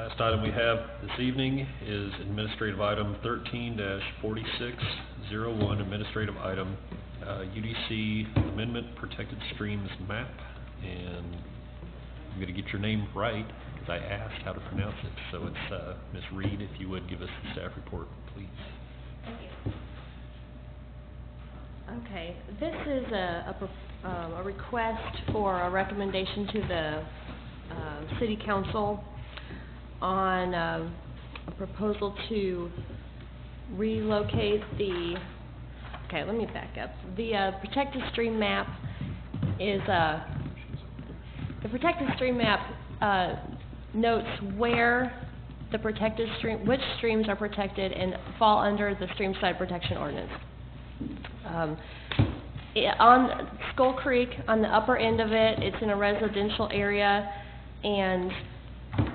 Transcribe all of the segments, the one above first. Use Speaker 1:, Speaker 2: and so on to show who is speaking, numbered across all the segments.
Speaker 1: Last item we have this evening is administrative item 13-4601, administrative item UDC Amendment Protected Streams Map. And I'm going to get your name right because I asked how to pronounce it. So it's Ms. Reed, if you would give us the staff report, please.
Speaker 2: Thank you. Okay, this is a request for a recommendation to the City Council on a proposal to relocate the, okay, let me back up. The protected stream map is, the protected stream map notes where the protected stream, which streams are protected and fall under the stream side protection ordinance. On Skull Creek, on the upper end of it, it's in a residential area, and let's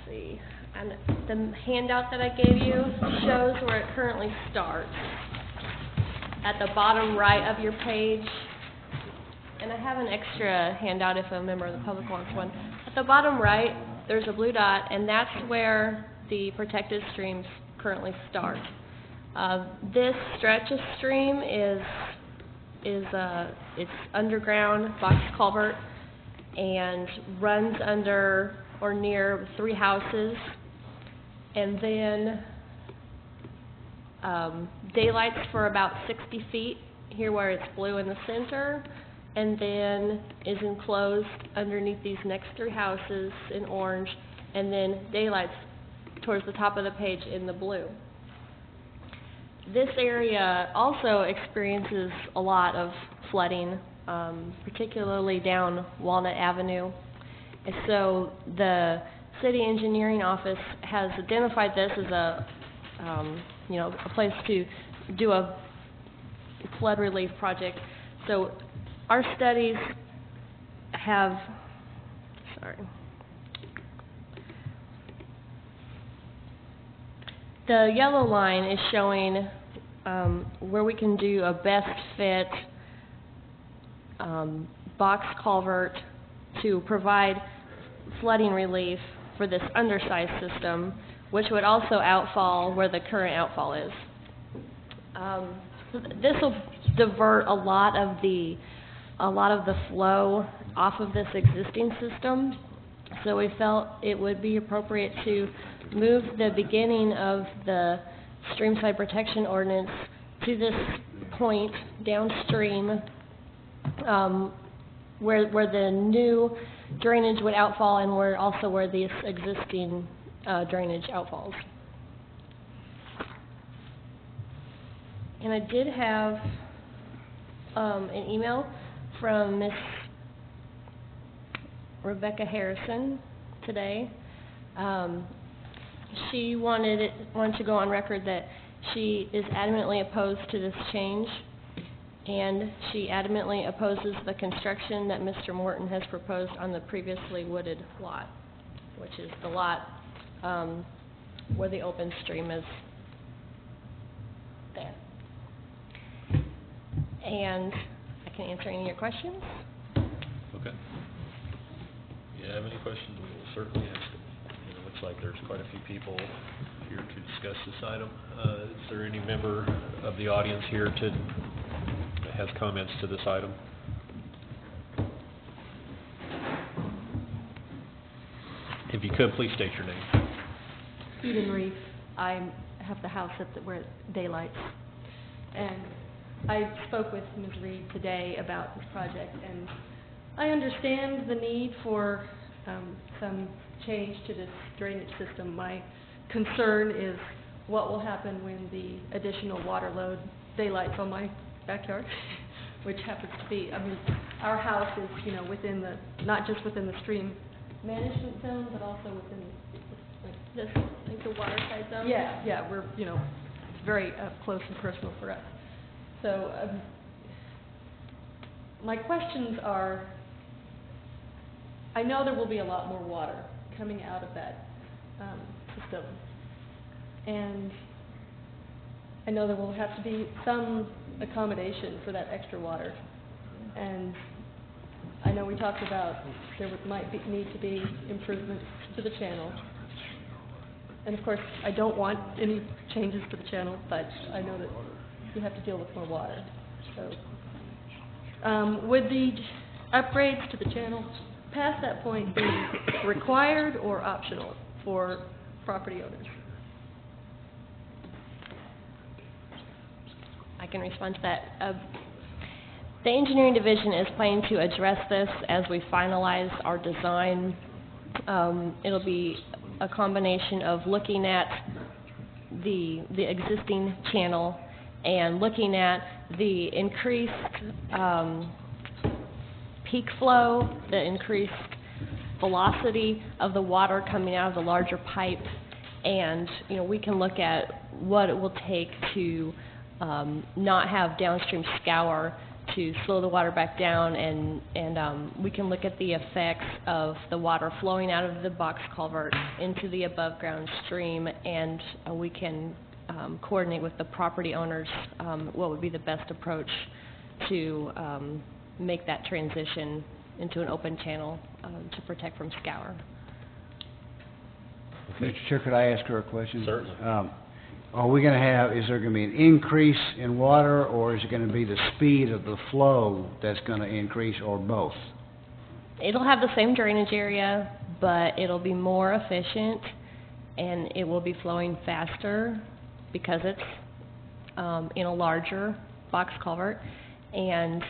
Speaker 2: see, and the handout that I gave you shows where it currently starts at the bottom right of your page. And I have an extra handout if a member of the public wants one. At the bottom right, there's a blue dot, and that's where the protected streams currently start. This stretch of stream is it's underground box culvert and runs under or near 3 houses, and then daylights for about 60 feet here where it's blue in the center, and then is enclosed underneath these next 3 houses in orange, and then daylights towards the top of the page in the blue. This area also experiences a lot of flooding, particularly down Walnut Avenue. And so the City Engineering Office has identified this as a, a place to do a flood relief project. So our studies have, the yellow line is showing where we can do a best fit box culvert to provide flooding relief for this undersized system, which would also outfall where the current outfall is. This will divert a lot of the flow off of this existing system. So we felt it would be appropriate to move the beginning of the streamside protection ordinance to this point downstream, where the new drainage would outfall, and where this existing drainage outfalls. And I did have an email from Miss Rebecca Harrison today. She wanted to go on record that she is adamantly opposed to this change, and she adamantly opposes the construction that Mr. Morton has proposed on the previously wooded lot, which is the lot where the open stream is there. And I can answer any of your questions.
Speaker 1: Okay. If you have any questions, we will certainly ask them. It looks like there's quite a few people here to discuss this item. Is there any member of the audience here that has comments to this item? If you could, please state your name.
Speaker 3: Eden Reef. I have the house where it daylights. And I spoke with Ms. Reed today about this project, and I understand the need for some change to this drainage system. My concern is what will happen when the additional water load daylights on my backyard, which happens to be, our house is, within the, not just within the stream management zone, but also within
Speaker 2: the water side zone?
Speaker 3: Yeah, we're, it's very close and personal for us. So, my questions are, I know there will be a lot more water coming out of that system, and I know there will have to be some accommodation for that extra water, and I know we talked about need to be improvements to the channel. And of course, I don't want any changes to the channel, but I know that you have to deal with more water. So, would the upgrades to the channel past that point be required or optional for property owners?
Speaker 2: I can respond to that. The engineering division is planning to address this as we finalize our design. It'll be a combination of looking at the existing channel and looking at the increased peak flow, the increased velocity of the water coming out of the larger pipe, and we can look at what it will take to not have downstream scour, to slow the water back down, and we can look at the effects of the water flowing out of the box culvert into the above ground stream, and we can coordinate with the property owners what would be the best approach to make that transition into an open channel to protect from scour.
Speaker 1: Okay.
Speaker 4: Mr. Chair, could I ask her a question?
Speaker 1: Certainly.
Speaker 4: Is there going to be an increase in water, or is it going to be the speed of the flow that's going to increase, or both?
Speaker 2: It'll have the same drainage area, but it'll be more efficient, and it will be flowing faster because it's in a larger box culvert, and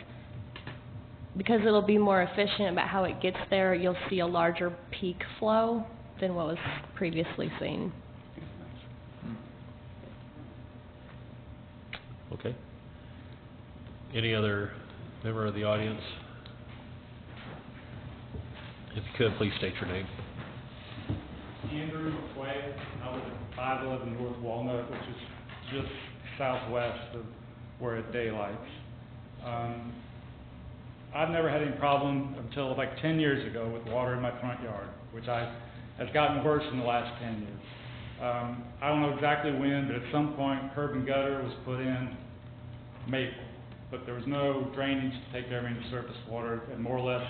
Speaker 2: because it'll be more efficient about how it gets there, you'll see a larger peak flow than what was previously seen.
Speaker 1: Okay. Any other member of the audience? If you could, please state your name.
Speaker 5: Andrew Way. I live at 511 North Walnut, which is just southwest of where it daylights. I've never had any problem until like 10 years ago with water in my front yard, which has gotten worse in the last 10 years. I don't know exactly when, but at some point curb and gutter was put in Maple, but there was no drainage to take care of any surface water, and more or less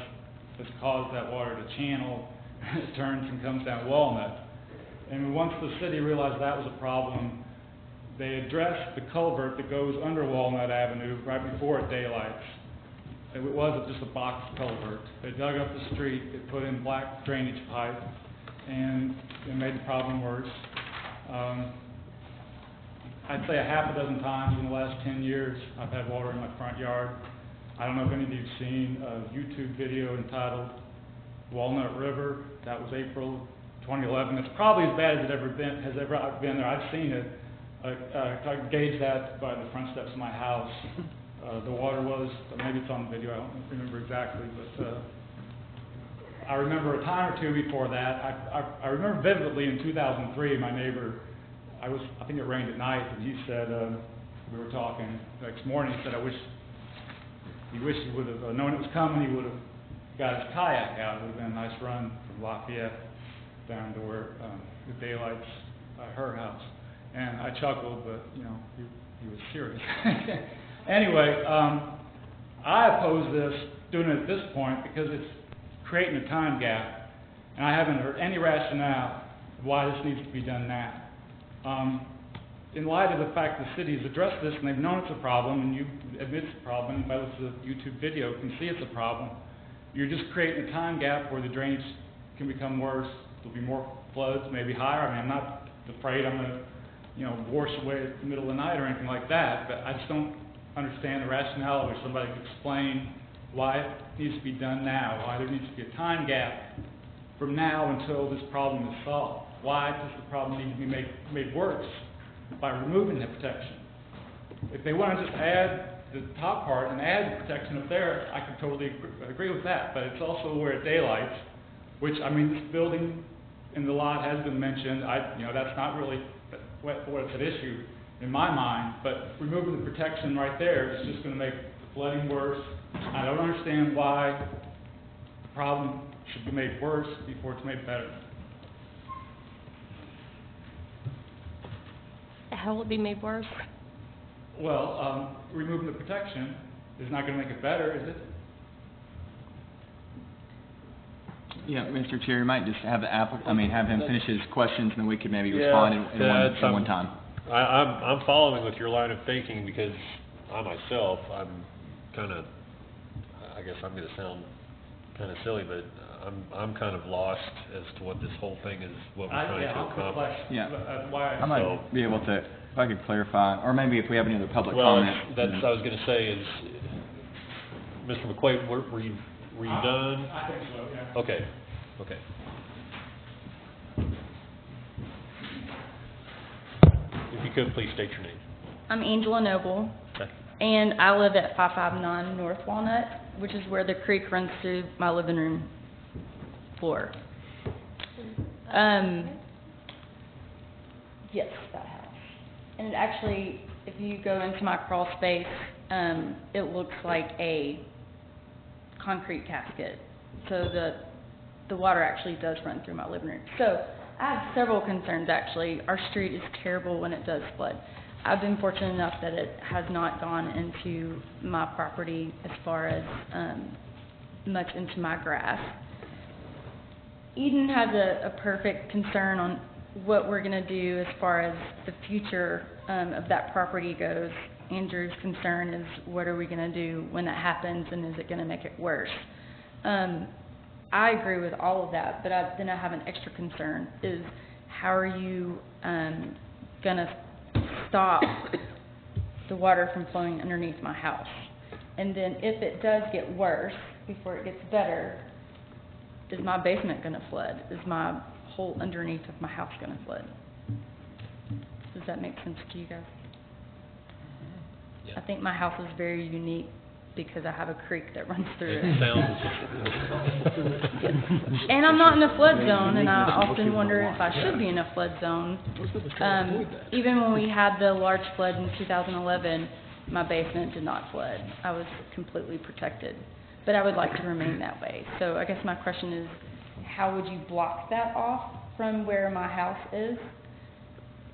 Speaker 5: has caused that water to channel. It turns and comes down Walnut. And once the city realized that was a problem, they addressed the culvert that goes under Walnut Avenue right before it daylights. It wasn't just a box culvert. They dug up the street, they put in black drainage pipe, and it made the problem worse. I'd say a half a dozen times in the last 10 years I've had water in my front yard. I don't know if any of you have seen a YouTube video entitled Walnut River. That was April 2011. It's probably as bad as it has ever been there. I've seen it. I can gauge that by the front steps of my house. The water was, maybe it's on the video, I don't remember exactly, but I remember a time or two before that. I remember vividly in 2003, my neighbor, I think it rained at night, and he said, we were talking the next morning, he said, he wished he would have known it was coming, he would have got his kayak out. It would have been a nice run from Lafayette down to where the daylights her house. And I chuckled, but, he was serious. Anyway, I oppose doing it at this point because it's creating a time gap, and I haven't heard any rationale why this needs to be done now. In light of the fact the city has addressed this and they've known it's a problem, and you admit it's a problem, anybody who listens to the YouTube video can see it's a problem, you're just creating a time gap where the drainage can become worse. There'll be more floods, maybe higher. I mean, I'm not afraid I'm going to, wash away at the middle of the night or anything like that, but I just don't understand the rationale where somebody could explain why it needs to be done now, why there needs to be a time gap from now until this problem is solved. Why does the problem need to be made worse by removing the protection? If they want to just add the top part and add the protection up there, I could totally agree with that, but it's also where it daylights, which, this building in the lot has been mentioned. That's not really what's at issue in my mind, but removing the protection right there is just going to make the flooding worse. I don't understand why the problem should be made worse before it's made better.
Speaker 2: How will it be made worse?
Speaker 5: Well, removing the protection is not going to make it better, is it?
Speaker 6: Yeah, Mr. Chair, you might just have the have him finish his questions, and then we could maybe
Speaker 1: Yeah,
Speaker 6: respond in
Speaker 1: that's,
Speaker 6: one time.
Speaker 1: I'm following with your line of thinking because I myself, I'm kind of, I guess I'm going to sound kind of silly, but I'm kind of lost as to what this whole thing is, what we're trying to accomplish.
Speaker 6: Yeah.
Speaker 5: Why?
Speaker 6: I might be able to, if I could clarify, or maybe if we have any other public
Speaker 1: Well,
Speaker 6: comment.
Speaker 1: that's, I was going to say is, Mr. McQuaid, were you done?
Speaker 5: I think so, yeah.
Speaker 1: Okay, okay. If you could, please state your name.
Speaker 3: I'm Angela Noble,
Speaker 1: Okay.
Speaker 3: and I live at 559 North Walnut, which is where the creek runs through my living room floor. Yes, that house. And it actually, if you go into my crawl space, it looks like a concrete casket. So the water actually does run through my living room. So I have several concerns actually. Our street is terrible when it does flood. I've been fortunate enough that it has not gone into my property as far as much into my grass. Eden has a perfect concern on what we're going to do as far as the future of that property goes. Andrew's concern is what are we going to do when that happens, and is it going to make it worse? I agree with all of that, but then I have an extra concern, is how are you going to stop the water from flowing underneath my house? And then if it does get worse before it gets better, is my basement going to flood? Is my whole underneath of my house going to flood? Does that make sense to you guys?
Speaker 1: Yeah.
Speaker 3: I think my house is very unique because I have a creek that runs through
Speaker 1: It
Speaker 3: it.
Speaker 1: sounds.
Speaker 3: And I'm not in a flood zone, and I often wonder if I should be in a flood zone. Even when we had the large flood in 2011, my basement did not flood. I was completely protected. But I would like to remain that way. So I guess my question is, how would you block that off from where my house is?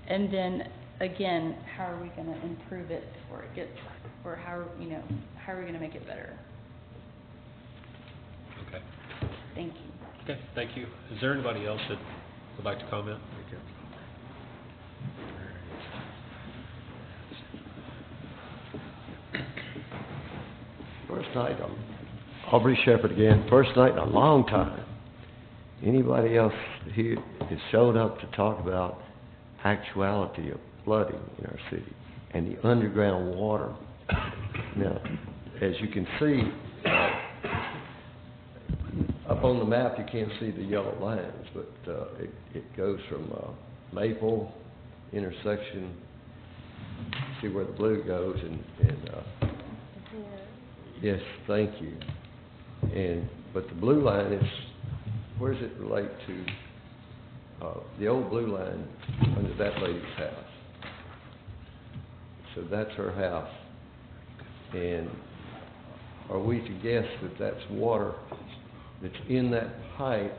Speaker 3: And then, again, how are we going to improve it before it gets, or how are we going to make it better?
Speaker 1: Okay,
Speaker 3: Thank you.
Speaker 1: okay, thank you. Is there anybody else that would like to comment?
Speaker 7: First night, Aubrey Shepherd again, first night in a long time. Anybody else here has showed up to talk about actuality of flooding in our city and the underground water? Now, as you can see, up on the map you can't see the yellow lines, but it goes from Maple intersection, see where the blue goes, and yes, thank you. But the blue line is, where does it relate to? The old blue line under that lady's house. So that's her house. And are we to guess that that's water that's in that pipe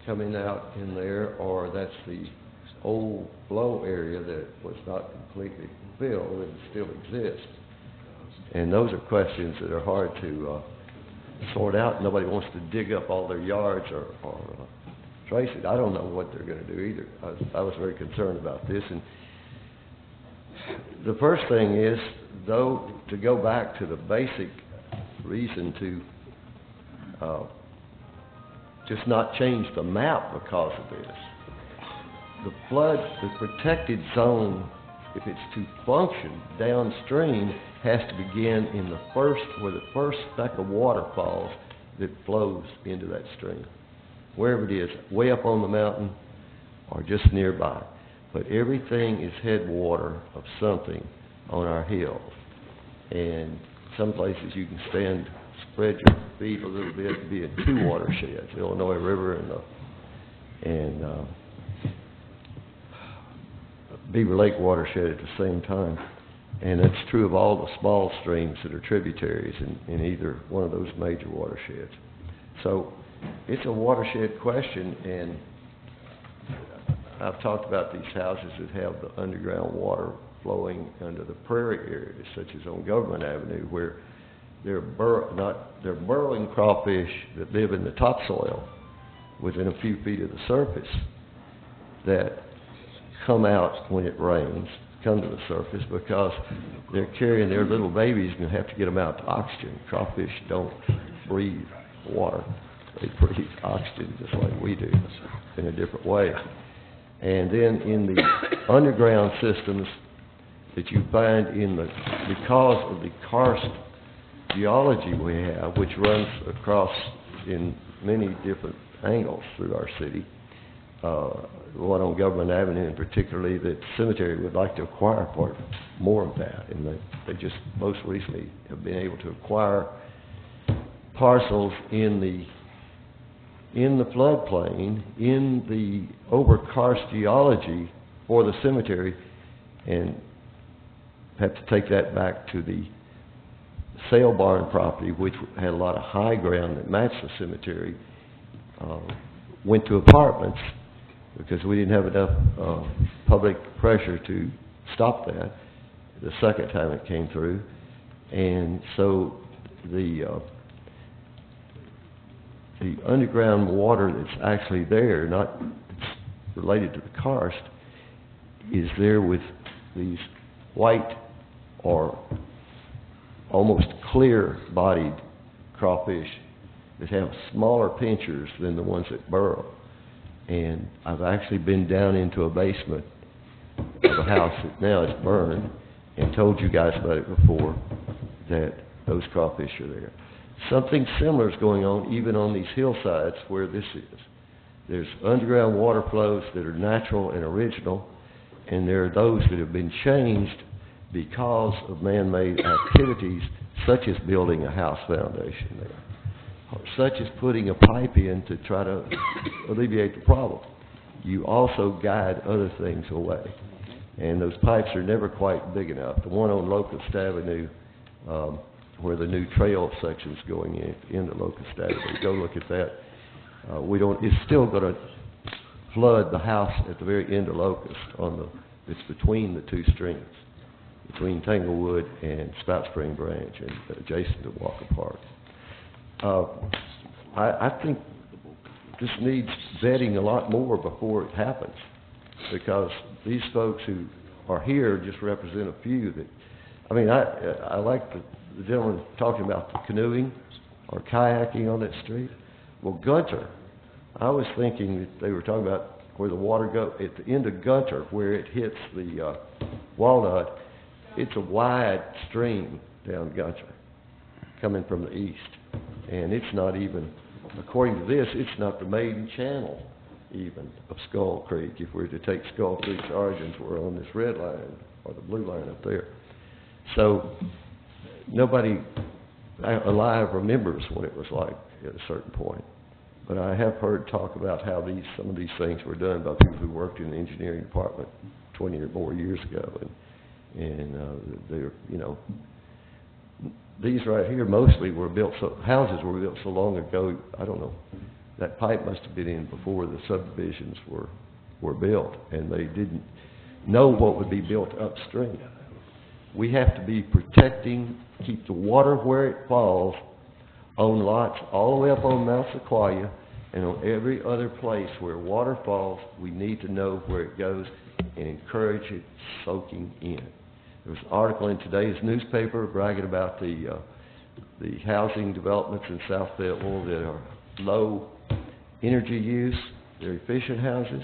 Speaker 7: coming out in there, or that's the old flow area that was not completely filled and still exists? And those are questions that are hard to sort out. Nobody wants to dig up all their yards or trace it. I don't know what they're going to do either. I was very concerned about this. And the first thing is, though, to go back to the basic reason to just not change the map because of this. The protected zone, if it's to function downstream, has to begin in where the first speck of water falls that flows into that stream. Wherever it is, way up on the mountain or just nearby. But everything is headwater of something on our hills. And some places you can spread your feet a little bit and be in two watersheds, the Illinois River and Beaver Lake watershed at the same time. And that's true of all the small streams that are tributaries in either one of those major watersheds. So it's a watershed question, and I've talked about these houses that have the underground water flowing under the prairie areas, such as on Government Avenue, where they're burrowing crawfish that live in the topsoil within a few feet of the surface that come out when it rains, come to the surface because they're carrying their little babies and you have to get them out to oxygen. Crawfish don't breathe water. They breathe oxygen just like we do in a different way. And then in the underground systems that you find because of the karst geology we have, which runs across in many different angles through our city, one on Government Avenue and particularly the cemetery would like to acquire more of that, and they just most recently have been able to acquire parcels in the floodplain, in the over karst geology for the cemetery, and have to take that back to the sale barn property, which had a lot of high ground that matched the cemetery, went to apartments because we didn't have enough public pressure to stop that the second time it came through. And so the underground water that's actually there, not related to the karst, is there with these white or almost clear-bodied crawfish that have smaller pinchers than the ones that burrow. And I've actually been down into a basement of a house that now is burned and told you guys about it before, that those crawfish are there. Something similar is going on even on these hillsides where this is. There's underground water flows that are natural and original, and there are those that have been changed because of man-made activities, such as building a house foundation there, or such as putting a pipe in to try to alleviate the problem. You also guide other things away, and those pipes are never quite big enough. The one on Locust Avenue, where the new trail section's going into Locust Avenue, go look at that. It's still going to flood the house at the very end of Locust it's between the two streams, between Tanglewood and Spout Spring Branch and adjacent to Walker Park. I think this needs vetting a lot more before it happens, because these folks who are here just represent a few that, I like the gentleman talking about the canoeing or kayaking on that street. Well, Gunter, I was thinking that they were talking about where the water goes at the end of Gunter, where it hits the Walnut. It's a wide stream down Gunter coming from the east, and it's not even, according to this, it's not the maiden channel even of Skull Creek. If we were to take Skull Creek's origins, we're on this red line or the blue line up there. So nobody alive remembers what it was like at a certain point. But I have heard talk about how some of these things were done by people who worked in the engineering department 20 or more years ago, and they're, these right here mostly were built, houses were built so long ago, I don't know, that pipe must have been in before the subdivisions were built, and they didn't know what would be built upstream. We have to be keep the water where it falls on lots all the way up on Mount Sequoia, and on every other place where water falls, we need to know where it goes and encourage it soaking in. There was an article in today's newspaper bragging about the housing developments in South Fayetteville that are low energy use, they're efficient houses,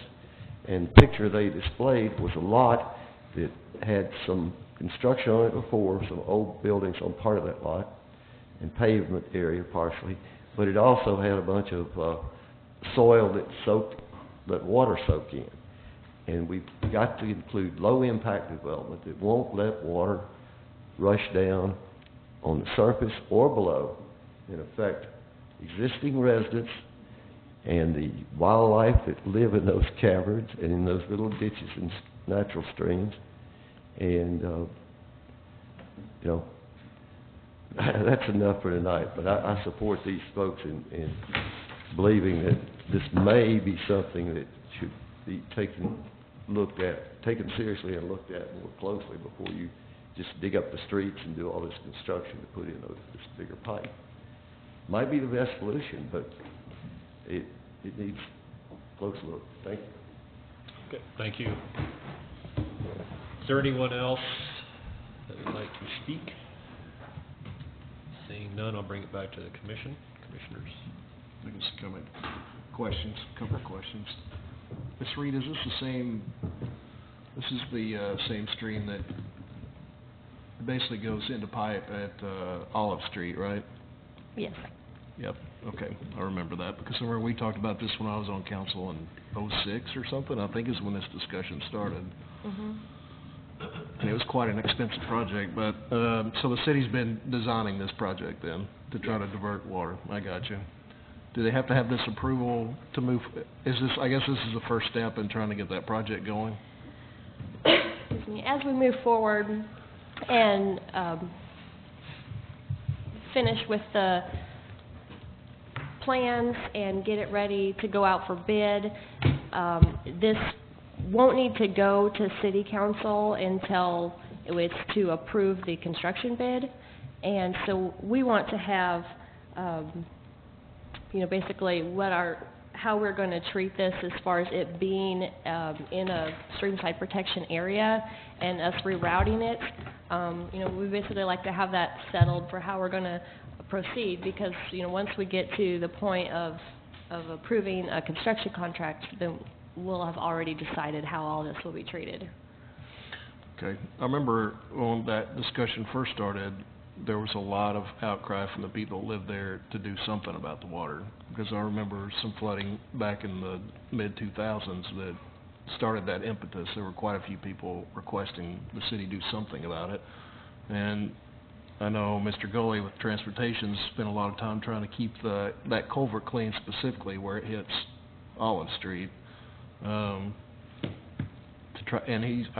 Speaker 7: and the picture they displayed was a lot that had some construction on it before, some old buildings on part of that lot, and pavement area partially, but it also had a bunch of soil that let water soak in. And we've got to include low impact development that won't let water rush down on the surface or below and affect existing residents and the wildlife that live in those caverns and in those little ditches and natural streams. And that's enough for tonight, but I support these folks in believing that this may be something that should be taken seriously and looked at more closely before you just dig up the streets and do all this construction to put in this bigger pipe. Might be the best solution, but it needs a close look. Thank you.
Speaker 1: Okay, thank you. Is there anyone else that would like to speak? Seeing none, I'll bring it back to the commissioners.
Speaker 8: I can just comment. Questions, couple of questions. Ms. Reed, is this the same, this is the same stream that basically goes into pipe at Olive Street, right?
Speaker 2: Yes.
Speaker 8: Yep, okay, I remember that, because I remember we talked about this when I was on council in '06 or something, I think is when this discussion started.
Speaker 2: Mhm.
Speaker 8: And it was quite an expensive project, but, so the city's been designing this project then, to try to divert water, I got you. Do they have to have this approval to move, is this, I guess this is the first step in trying to get that project going?
Speaker 2: Excuse me. As we move forward and finish with the plans and get it ready to go out for bid, this won't need to go to city council until it's to approve the construction bid. And so we want to have, basically how we're going to treat this as far as it being in a streamside protection area and us rerouting it. We basically like to have that settled for how we're going to proceed, because, once we get to the point of approving a construction contract, then we'll have already decided how all this will be treated.
Speaker 8: Okay, I remember when that discussion first started, there was a lot of outcry from the people that lived there to do something about the water, because I remember some flooding back in the mid-2000s that started that impetus. There were quite a few people requesting the city do something about it, and I know Mr. Gully with Transportation spent a lot of time trying to keep that culvert clean, specifically where it hits Olive Street. I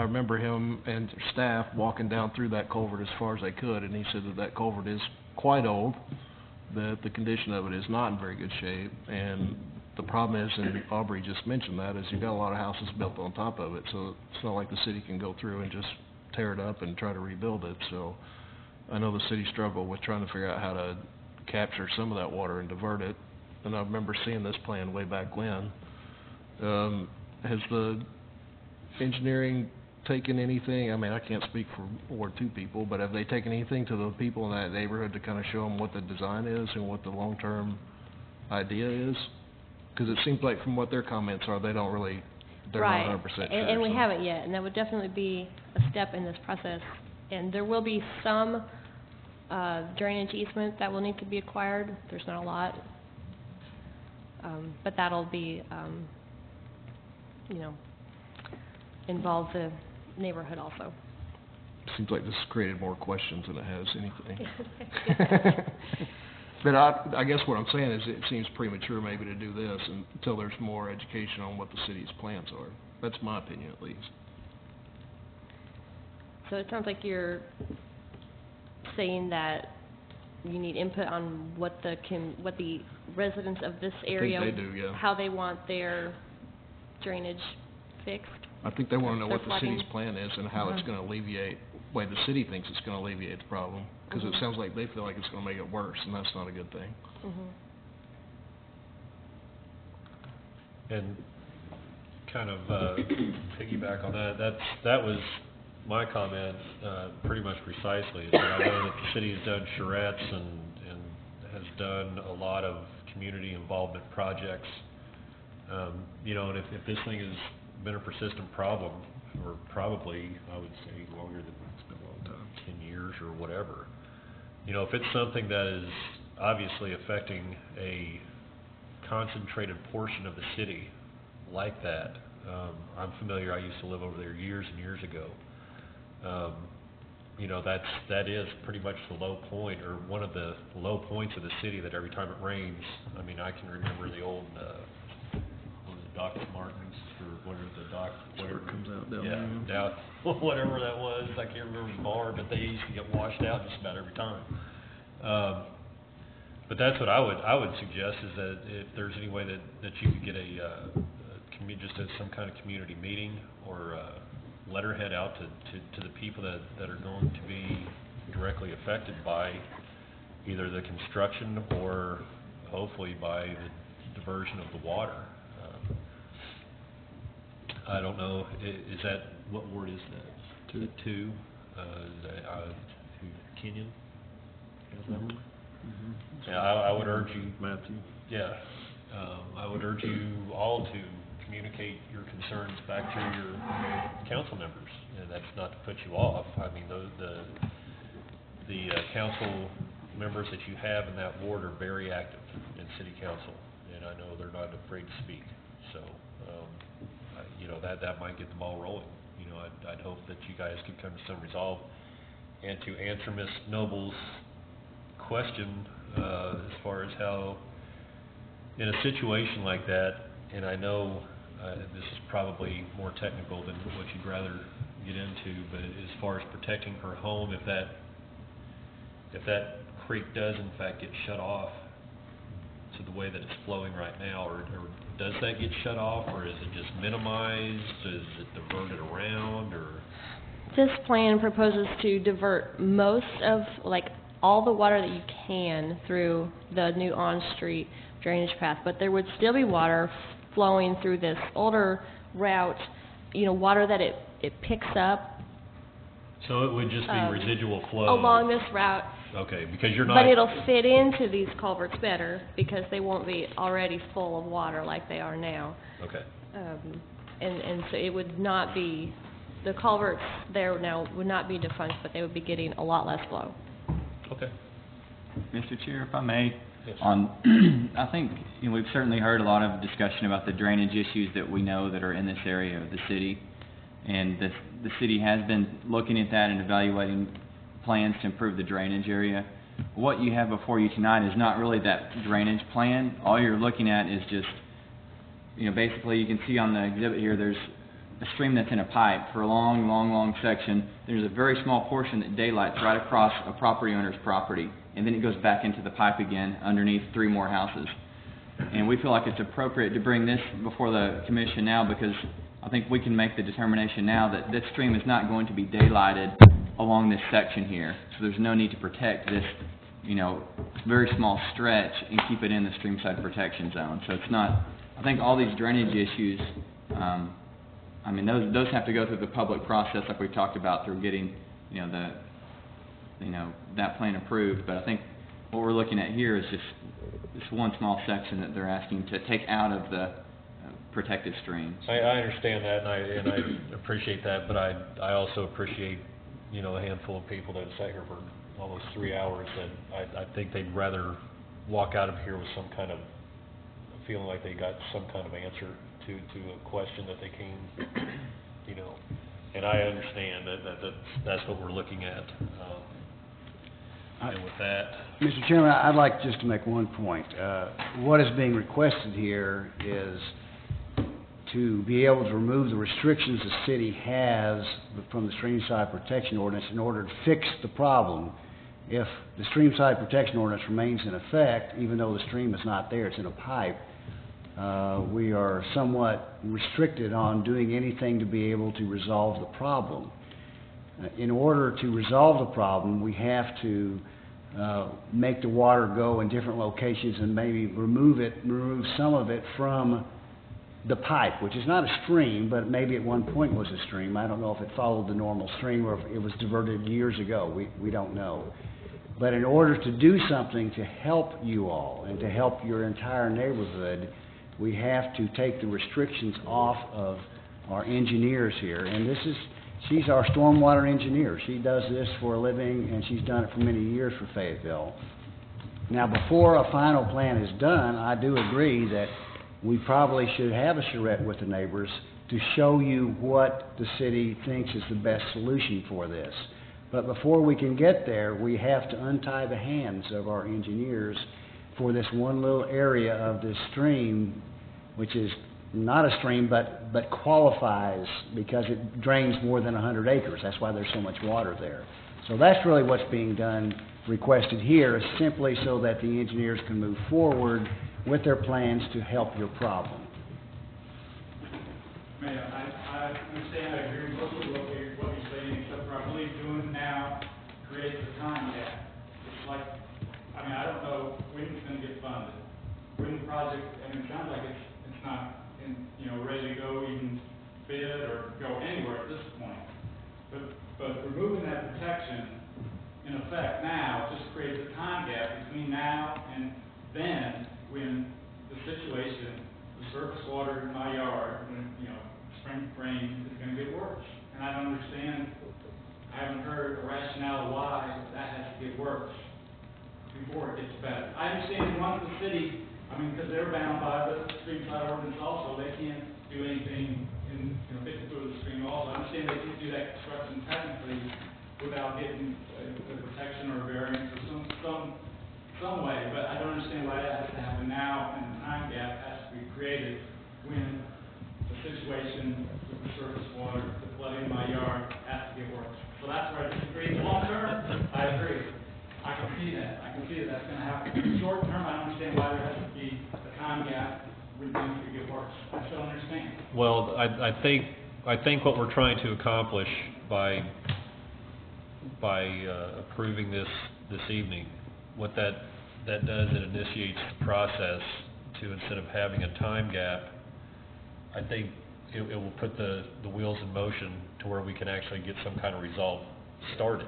Speaker 8: remember him and staff walking down through that culvert as far as they could, and he said that culvert is quite old, that the condition of it is not in very good shape, and the problem is, and Aubrey just mentioned that, is you've got a lot of houses built on top of it, so it's not like the city can go through and just tear it up and try to rebuild it. So I know the city struggled with trying to figure out how to capture some of that water and divert it, and I remember seeing this plan way back when. Has the engineering taken anything, I mean, I can't speak for Ward 2 people, but have they taken anything to the people in that neighborhood to kind of show them what the design is and what the long-term idea is? Because it seems like from what their comments are, they're not 100% sure.
Speaker 2: And we haven't yet, and that would definitely be a step in this process. And there will be some drainage easement that will need to be acquired. There's not a lot, but that'll be, involve the neighborhood also.
Speaker 8: Seems like this has created more questions than it has anything. But I guess what I'm saying is it seems premature maybe to do this until there's more education on what the city's plans are. That's my opinion, at least.
Speaker 2: So it sounds like you're saying that you need input on what the residents of this area,
Speaker 8: I think they do, yeah.
Speaker 2: How they want their drainage fixed.
Speaker 8: I think they want to know what the
Speaker 2: Flooding.
Speaker 8: city's plan is and how it's going to alleviate, way the city thinks it's going to alleviate the problem. Because it sounds like they feel like it's going to make it worse, and that's not a good thing.
Speaker 1: And kind of piggyback on that was my comment pretty much precisely, is that I know that the city has done charrettes and has done a lot of community involvement projects. And if this thing has been a persistent problem for probably, I would say, longer than, it's been a long time, 10 years or whatever. If it's something that is obviously affecting a concentrated portion of the city like that, I'm familiar, I used to live over there years and years ago. That is pretty much the low point, or one of the low points of the city, that every time it rains, I mean, I can remember the old, what was it, Dr. Martin's, or whatever
Speaker 8: comes out down
Speaker 1: yeah, down, whatever that was, I can't remember the bar, but they used to get washed out just about every time. But that's what I would suggest, is that if there's any way that you could get just some kind of community meeting, or letterhead out to the people that are going to be directly affected by either the construction or hopefully by the diversion of the water. I don't know, is that, what ward is that? Two. Two, Kenyon? Is that one? Yeah, I would urge you,
Speaker 8: Matthew.
Speaker 1: yeah, I would urge you all to communicate your concerns back to your council members, and that's not to put you off. I mean, the council members that you have in that ward are very active in city council, and I know they're not afraid to speak. So, you know, that might get the ball rolling. You know, I'd hope that you guys could come to some resolve. And to answer Ms. Noble's question, as far as how, in a situation like that, and I know this is probably more technical than what you'd rather get into, but as far as protecting her home, if that creek does in fact get shut off to the way that it's flowing right now, or does that get shut off, or is it just minimized, is it diverted around, or?
Speaker 2: This plan proposes to divert most of, like, all the water that you can through the new on-street drainage path, but there would still be water flowing through this older route, you know, water that it picks up.
Speaker 1: So it would just be residual flow?
Speaker 2: Along this route.
Speaker 1: Okay, because you're not...
Speaker 2: But it'll fit into these culverts better, because they won't be already full of water like they are now.
Speaker 1: Okay.
Speaker 2: And so it would not be, the culverts there now would not be defunct, but they would be getting a lot less flow.
Speaker 1: Okay.
Speaker 6: Mr. Chair, if I may,
Speaker 1: Yes.
Speaker 6: I think, you know, we've certainly heard a lot of discussion about the drainage issues that we know that are in this area of the city, and the city has been looking at that and evaluating plans to improve the drainage area. What you have before you tonight is not really that drainage plan. All you're looking at is just, you know, basically you can see on the exhibit here, there's a stream that's in a pipe for a long section. There's a very small portion that daylights right across a property owner's property, and then it goes back into the pipe again underneath 3 more houses. And we feel like it's appropriate to bring this before the commission now, because I think we can make the determination now that this stream is not going to be daylighted along this section here. So there's no need to protect this, you know, very small stretch and keep it in the streamside protection zone. So it's not, I think all these drainage issues, I mean, those have to go through the public process like we've talked about through getting, you know, that plan approved. But I think what we're looking at here is just this one small section that they're asking to take out of the protected streams.
Speaker 1: I understand that, and I appreciate that, but I also appreciate, you know, the handful of people that sat here for almost 3 hours, that I think they'd rather walk out of here with some kind of feeling like they got some kind of answer to a question that they came, you know, and I understand that's what we're looking at. And with that,
Speaker 4: Mr. Chairman, I'd like just to make one point. What is being requested here is to be able to remove the restrictions the city has from the streamside protection ordinance in order to fix the problem. If the streamside protection ordinance remains in effect, even though the stream is not there, it's in a pipe, we are somewhat restricted on doing anything to be able to resolve the problem. In order to resolve the problem, we have to make the water go in different locations and maybe remove some of it from the pipe, which is not a stream, but maybe at one point was a stream. I don't know if it followed the normal stream or if it was diverted years ago. We don't know. But in order to do something to help you all and to help your entire neighborhood, we have to take the restrictions off of our engineers here. And she's our stormwater engineer. She does this for a living, and she's done it for many years for Fayetteville. Now, before a final plan is done, I do agree that we probably should have a charrette with the neighbors to show you what the city thinks is the best solution for this. But before we can get there, we have to untie the hands of our engineers for this one little area of this stream, which is not a stream, but qualifies because it drains more than 100 acres. That's why there's so much water there. So that's really what's being done, requested here, is simply so that the engineers can move forward with their plans to help your problem.
Speaker 5: Mayor, I understand, I agree with what effect now, just creates a time gap between now and then, when the situation, the surface water in my yard, when, spring rain is gonna get worse. And I don't understand, I haven't heard a rationale why that has to get worse before it gets better. I understand once the city, because they're bound by the streamside ordinance also, they can't do anything in, 50 foot of the stream also. I understand they can't do that construction technically without getting a protection or a variance or some way, but I don't understand why that has to happen now, and the time gap has to be created when the situation with the surface water, the flooding in my yard has to get worse. So that's where I disagree. Long term, I agree. I can see that. I can see that that's gonna happen. Short term, I don't understand why there has to be a time gap when things could get worse. I still understand.
Speaker 1: Well, I think what we're trying to accomplish by approving this evening, what that does, it initiates the process to, instead of having a time gap, I think it will put the wheels in motion to where we can actually get some kind of resolve started.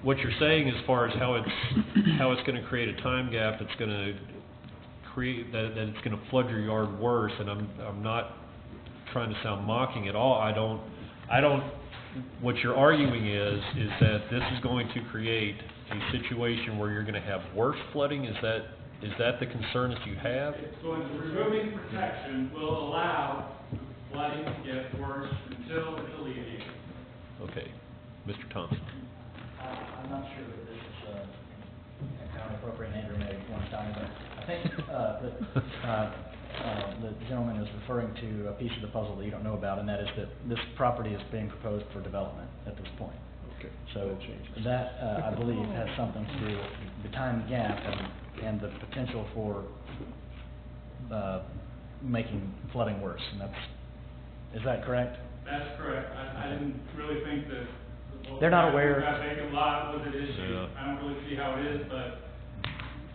Speaker 1: What you're saying as far as how it's going to create a time gap, it's going to create that it's going to flood your yard worse, and I'm not trying to sound mocking at all. I don't. What you're arguing is that this is going to create a situation where you're going to have worse flooding. Is that the concern that you have?
Speaker 5: It's going to, removing protection will allow flooding to get worse until it's alleviated.
Speaker 1: Okay, Mr. Thompson.
Speaker 9: I'm not sure that this is kind of appropriate. Andrew may want to tell me, but I think the gentleman is referring to a piece of the puzzle that you don't know about, and that is that this property is being proposed for development at this point.
Speaker 1: Okay.
Speaker 9: So that, I believe, has something to do with the time gap and the potential for making flooding worse, and is that correct?
Speaker 5: That's correct. I didn't really think that.
Speaker 9: They're not aware.
Speaker 5: That vacant lot was an issue.
Speaker 1: Yeah.
Speaker 5: I don't really see how it is, but.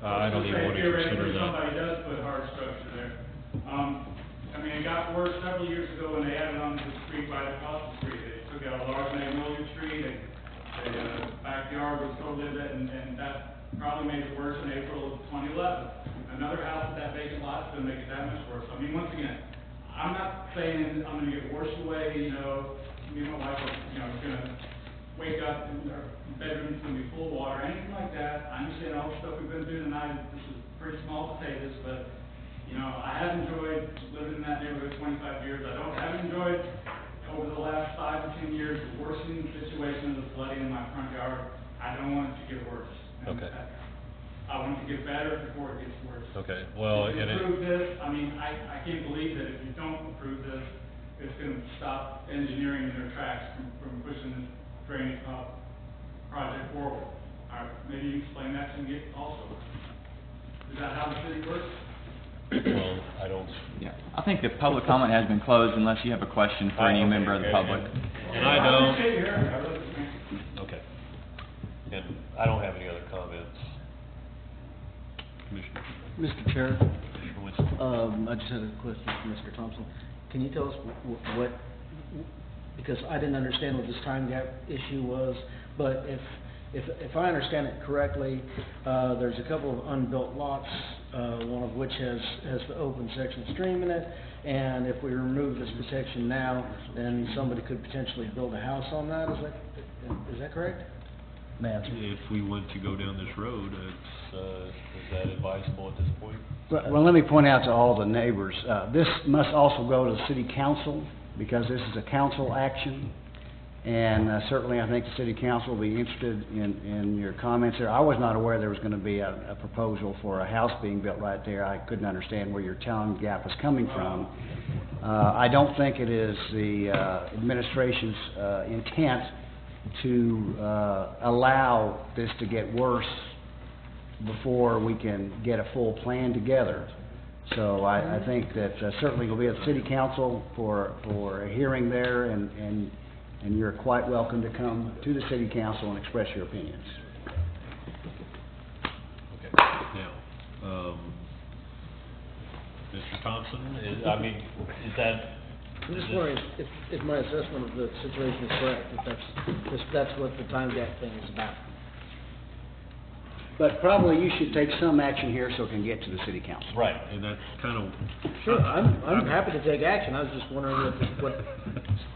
Speaker 1: I don't even want to consider that.
Speaker 5: Somebody does put hard structure there. It got worse several years ago when they added on to the street right across the street. They took out a large magnolia tree, the backyard was totally lit, and that probably made it worse in April of 2011. Another house at that vacant lot is gonna make it that much worse. Once again, I'm not saying I'm gonna get washed away, me and my wife are, gonna wake up and our bedroom's gonna be full of water, anything like that. I understand all the stuff we've been doing tonight. This is pretty small potatoes, but, I have enjoyed living in that neighborhood 25 years. I haven't enjoyed, over the last 5 to 10 years, the worsening situation of the flooding in my front yard. I don't want it to get worse. And
Speaker 1: Okay.
Speaker 5: I want it to get better before it gets worse.
Speaker 1: Okay, well,
Speaker 5: If you approve this, I can't believe that if you don't approve this, it's gonna stop engineering in their tracks from pushing this drainage project forward. Maybe you explain that to me also. Is that how the city works?
Speaker 1: well, I don't.
Speaker 6: Yeah, I think the public comment has been closed unless you have a question for any member of the public.
Speaker 1: And I don't.
Speaker 5: appreciate your hearing. I really do.
Speaker 1: Okay. And I don't have any other comments. Commissioner.
Speaker 10: Mr. Chair,
Speaker 1: Commissioner Winston.
Speaker 10: I just had a question for Mr. Thompson. Can you tell us what, because I didn't understand what this time gap issue was, but if I understand it correctly, there's a couple of unbuilt lots, one of which has the open section stream in it, and if we remove this protection now, then somebody could potentially build a house on that, is that correct?
Speaker 1: If we want to go down this road, is that advisable at this point?
Speaker 4: Well, let me point out to all the neighbors, this must also go to the city council, because this is a council action. And certainly, I think the city council will be interested in your comments there. I was not aware there was going to be a proposal for a house being built right there. I couldn't understand where your time gap was coming from. I don't think it is the administration's intent to allow this to get worse before we can get a full plan together. So I think that certainly we'll be at the city council for a hearing there, and you're quite welcome to come to the city council and express your opinions.
Speaker 1: Okay, now, Mr. Thompson, is that
Speaker 10: I'm just wondering if my assessment of the situation is correct, if that's what the time gap thing is about.
Speaker 4: But probably you should take some action here so it can get to the city council.
Speaker 1: Right, and that's kind of.
Speaker 10: Sure, I'm happy to take action, I was just wondering what,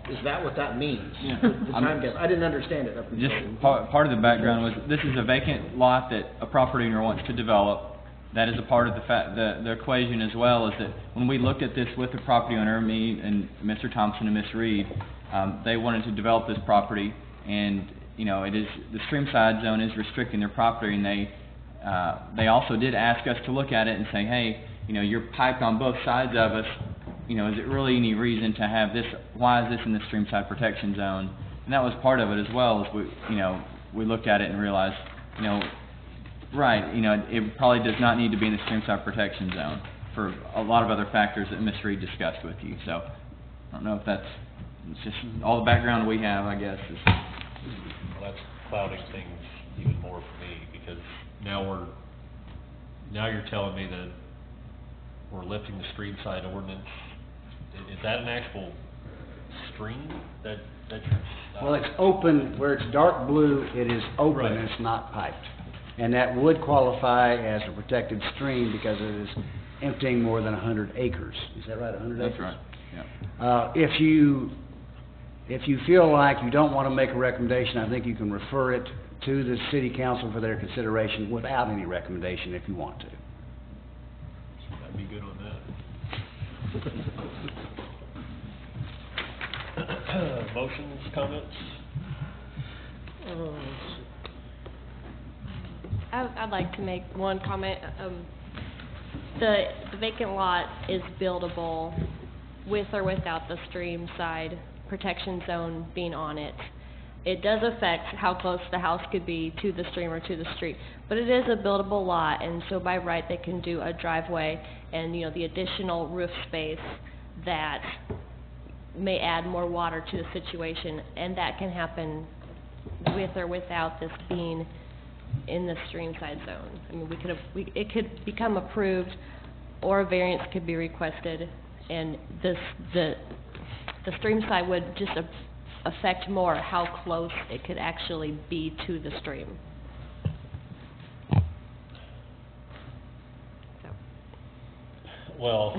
Speaker 10: is that what that means?
Speaker 6: Yeah.
Speaker 10: The time gap, I didn't understand it up until.
Speaker 6: Just part of the background was, this is a vacant lot that a property owner wants to develop. That is a part of the equation as well, is that when we looked at this with the property owner, me and Mr. Thompson and Ms. Reed, they wanted to develop this property, and, you know, it is, the stream side zone is restricting their property, and they also did ask us to look at it and say, hey, you know, you're piped on both sides of us, you know, is it really any reason to have this, why is this in the stream side protection zone? And that was part of it as well, as we looked at it and realized, you know, right, you know, it probably does not need to be in the stream side protection zone for a lot of other factors that Ms. Reed discussed with you, so I don't know if it's just all the background we have, I guess, is.
Speaker 1: Well, that's clouding things even more for me, because now you're telling me that we're lifting the stream side ordinance. Is that an actual stream that you're?
Speaker 4: Well, it's open, where it's dark blue, it is open,
Speaker 1: Right.
Speaker 4: it's not piped. And that would qualify as a protected stream because it is emptying more than 100 acres. Is that right, 100 acres?
Speaker 6: That's right, yeah.
Speaker 4: If you feel like you don't want to make a recommendation, I think you can refer it to the city council for their consideration without any recommendation if you want to.
Speaker 1: I'd be good on that. Motions, comments?
Speaker 2: I'd like to make one comment. The vacant lot is buildable with or without the stream side protection zone being on it. It does affect how close the house could be to the stream or to the street, but it is a buildable lot, and so by right they can do a driveway and, you know, the additional roof space that may add more water to the situation, and that can happen with or without this being in the stream side zone. I mean, it could become approved, or a variance could be requested, and the stream side would just affect more how close it could actually be to the stream. So.
Speaker 1: Well.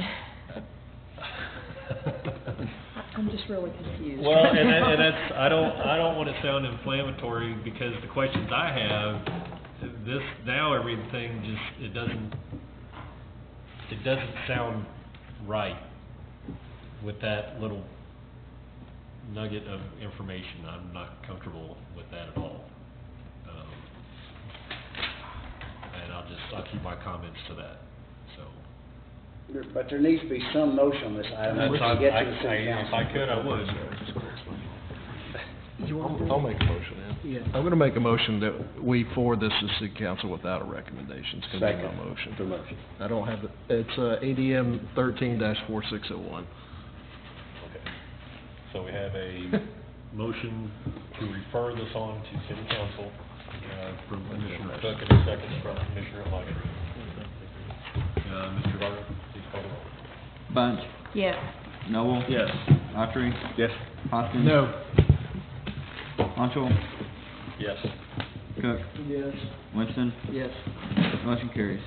Speaker 11: I'm just really confused.
Speaker 1: Well, and that's, I don't want to sound inflammatory, because the questions I have, this, now everything just, it doesn't sound right with that little nugget of information. I'm not comfortable with that at all. And I'll keep my comments to that, so.
Speaker 4: But there needs to be some motion on this item to get to the city council.
Speaker 1: If I could, I would.
Speaker 8: I'll make a motion, yeah. I'm gonna make a motion that we forward this to city council without a recommendation. It's gonna be my
Speaker 4: Second.
Speaker 8: motion.
Speaker 4: The motion.
Speaker 8: I don't have it, it's, ADM 13-4601.
Speaker 1: Okay. So we have a motion to refer this on to city council, from Commissioner Cook, and a second from Commissioner Electric. Mr. Varga, please call the roll.
Speaker 6: Bunch,
Speaker 11: Yes.
Speaker 6: Noel?
Speaker 8: Yes.
Speaker 6: Autry?
Speaker 1: Yes.
Speaker 6: Hoskins?
Speaker 8: No.
Speaker 6: Marshall?
Speaker 1: Yes.
Speaker 6: Cook?
Speaker 10: Yes.
Speaker 6: Winston?
Speaker 10: Yes.
Speaker 6: Motion carries.